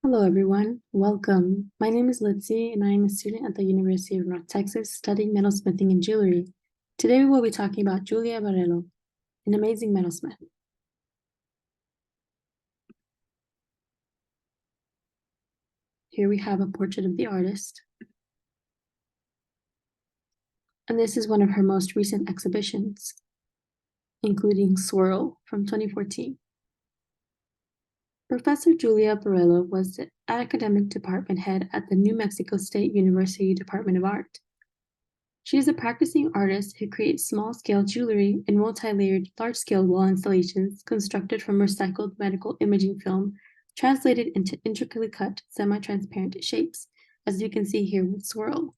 Hello, everyone. Welcome. My name is Litzy, and I am a student at the University of North Texas studying metalsmithing and jewelry. Today, we will be talking about Julia Barello, an amazing metalsmith. Here we have a portrait of the artist. And this is one of her most recent exhibitions, including Swirl from 2014. Professor Julia Barello was the academic department head at the New Mexico State University Department of Art. She is a practicing artist who creates small-scale jewelry and multi-layered, large-scale wall installations constructed from recycled medical imaging film, translated into intricately cut, semi-transparent shapes, as you can see here with Swirl.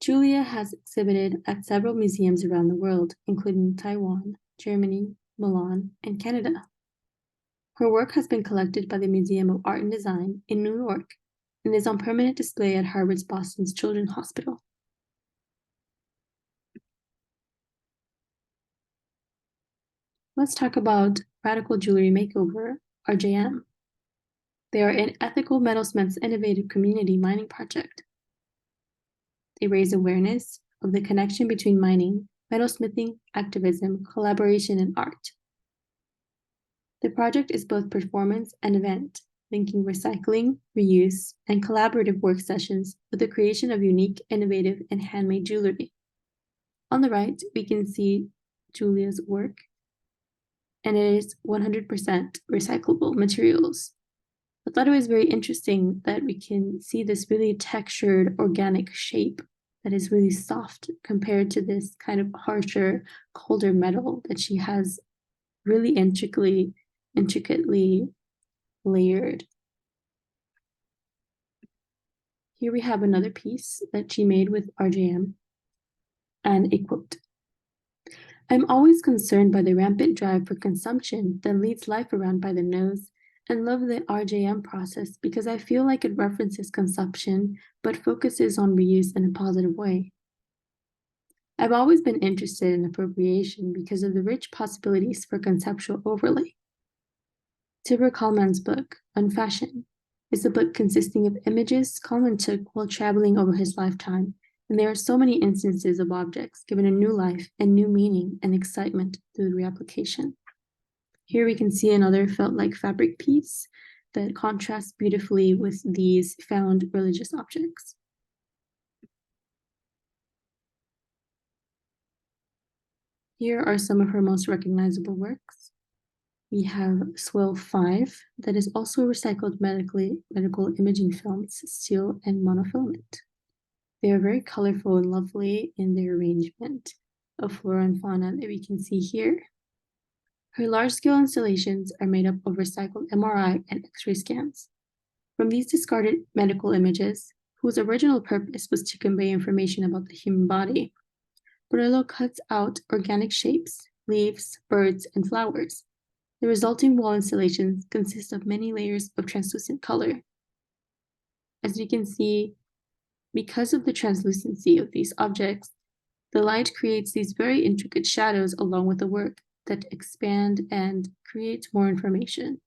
Julia has exhibited at several museums around the world, including Taiwan, Germany, Milan, and Canada. Her work has been collected by the Museum of Art and Design in New York and is on permanent display at Harvard's Boston's Children's Hospital. Let's talk about Radical Jewelry Makeover, RJM. They are an ethical metalsmiths innovative community mining project. They raise awareness of the connection between mining, metalsmithing, activism, collaboration, and art. The project is both performance and event, linking recycling, reuse, and collaborative work sessions with the creation of unique, innovative, and handmade jewelry. On the right, we can see Julia's work, and it is 100% recyclable materials. I thought it was very interesting that we can see this really textured organic shape that is really soft compared to this kind of harsher, colder metal that she has really intricately layered. Here we have another piece that she made with RJM, and a quote. "I'm always concerned by the rampant drive for consumption that leads life around by the nose, and love the RJM process because I feel like it references consumption but focuses on reuse in a positive way. I've always been interested in appropriation because of the rich possibilities for conceptual overlay. Tibor Kalman's book, On Fashion, is a book consisting of images Kalman took while traveling over his lifetime, and there are so many instances of objects given a new life and new meaning and excitement through the reapplication. Here we can see another felt-like fabric piece that contrasts beautifully with these found religious objects. Here are some of her most recognizable works. We have Swirl 5, that is also recycled medical imaging films, steel and monofilament. They are very colorful and lovely in their arrangement of flora and fauna that we can see here. Her large-scale installations are made up of recycled MRI and X-ray scans. From these discarded medical images, whose original purpose was to convey information about the human body, Barello cuts out organic shapes, leaves, birds, and flowers. The resulting wall installations consist of many layers of translucent color. As you can see, because of the translucency of these objects, the light creates these very intricate shadows along with the work that expand and create more information.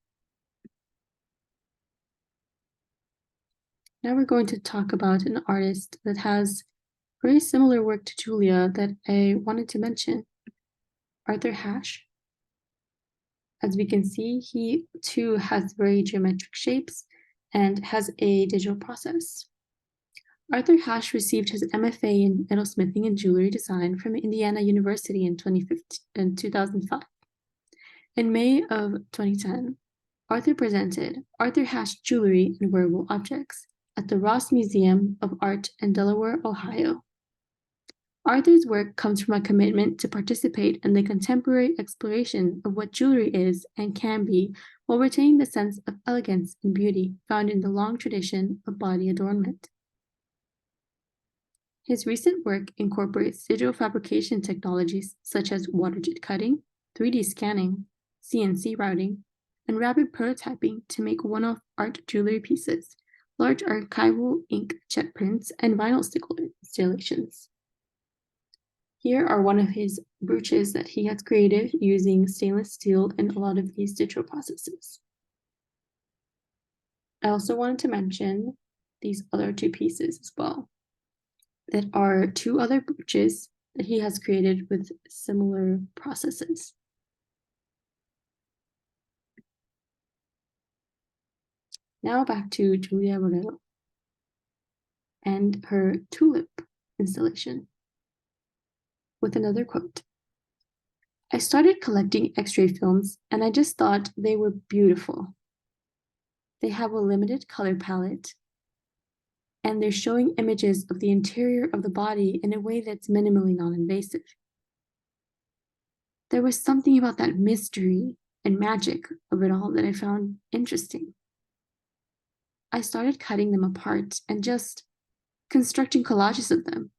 Now we're going to talk about an artist that has very similar work to Julia that I wanted to mention, Arthur Ashe. As we can see, he too has very geometric shapes and has a digital process. Arthur Ashe received his MFA in metalsmithing and jewelry design from Indiana University in 2005. In May of 2010, Arthur presented Arthur Ashe Jewelry and Wearable Objects at the Ross Museum of Art in Delaware, Ohio. Arthur's work comes from a commitment to participate in the contemporary exploration of what jewelry is and can be, while retaining the sense of elegance and beauty found in the long tradition of body adornment. His recent work incorporates digital fabrication technologies such as water jet cutting, 3D scanning, CNC routing, and rapid prototyping to make one-off art jewelry pieces, large archival ink jet prints, and vinyl installations. Here are one of his brooches that he has created using stainless steel and a lot of these digital processes. I also wanted to mention these other two pieces as well, that are two other brooches that he has created with similar processes. Now back to Julia Barello and her tulip installation with another quote. I started collecting X-ray films and I just thought they were beautiful. They have a limited color palette and they're showing images of the interior of the body in a way that's minimally non-invasive. There was something about that mystery and magic of it all that I found interesting. I started cutting them apart and just constructing collages of them.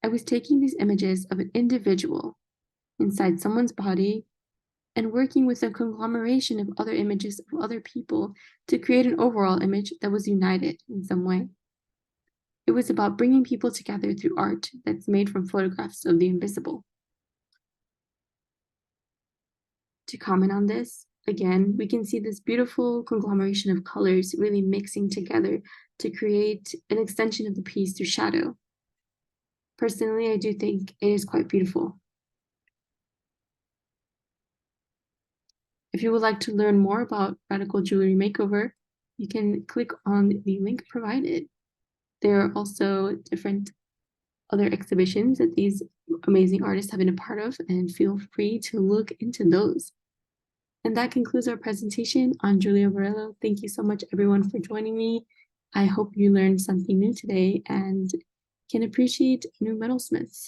I was taking these images of an individual inside someone's body and working with a conglomeration of other images of other people to create an overall image that was united in some way. It was about bringing people together through art that's made from photographs of the invisible. To comment on this, again, we can see this beautiful conglomeration of colors really mixing together to create an extension of the piece through shadow. Personally, I do think it is quite beautiful. If you would like to learn more about Radical Jewelry Makeover, you can click on the link provided. There are also different other exhibitions that these amazing artists have been a part of, and feel free to look into those. And that concludes our presentation on Julia Barello. Thank you so much, everyone, for joining me. I hope you learned something new today and can appreciate new metalsmiths